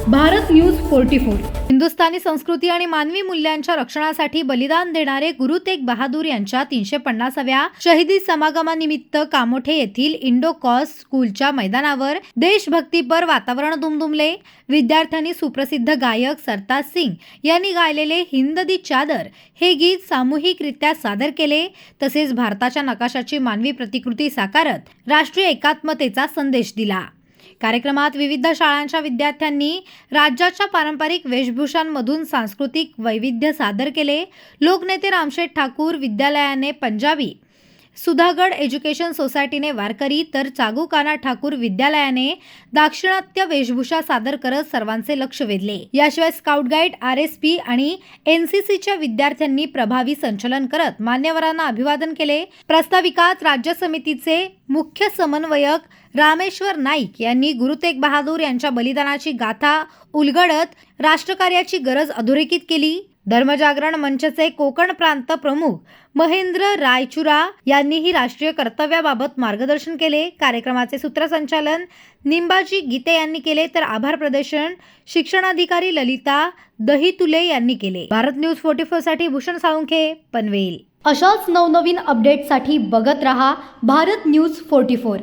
Bharat news 44 Hindustani संस्कृती आणि मानवी मूल्यांच्या रक्षणासाठी बलिदान देणारे गुरु तेग बहादूर यांच्या 350व्या शहीदी समागमानिमित्त कामोठे येथील इंडो कॉस स्कूलच्या मैदानावर देशभक्तीपर वातावरण दुमदुमले। विद्यार्थ्यांनी सुप्रसिद्ध गायक सरताज सिंग यांनी गायलेले हिंद दी चादर हे गीत सामूहिकरित्या सादर केले। तसेच भारताच्या नकाशाची मानवी प्रतिकृती साकारत राष्ट्रीय एकात्मतेचा संदेश दिला। कार्यक्रमात विविध शाळांच्या विद्यार्थ्यांनी राज्याच्या पारंपरिक वेशभूषांमधून सांस्कृतिक वैविध्य सादर केले। लोकनेते रामशेठ ठाकूर विद्यालयाने पंजाबी, सुधागड एज्युकेशन सोसायटीने वारकरी तर चागुकाना ठाकूर विद्यालयाने दाक्षिणात्य वेशभूषा सादर करत सर्वांचे लक्ष वेधले। याशिवाय स्काउट गाईड, RSP आणि NCCच्या विद्यार्थ्यांनी प्रभावी संचलन करत मान्यवरांना अभिवादन केले। प्रास्ताविकात राज्य समितीचे मुख्य समन्वयक रामेश्वर नाईक यांनी गुरु तेग बहादूर यांच्या बलिदानाची गाथा उलगडत राष्ट्रकार्याची गरज अधोरेखित केली। धर्मजागरण मंचचे कोकण प्रांत प्रमुख महेंद्र रायचुरा यांनीही राष्ट्रीय कर्तव्याबाबत मार्गदर्शन केले। कार्यक्रमाचे सूत्रसंचालन निंबाजी गीते यांनी केले तर आभार प्रदर्शन शिक्षणाधिकारी ललिता दहितुले यांनी केले। भारत न्यूज 44 साठी भूषण साळुंखे, पनवेल। अशाच नवनवीन अपडेट्ससाठी बघत रहा भारत न्यूज 44।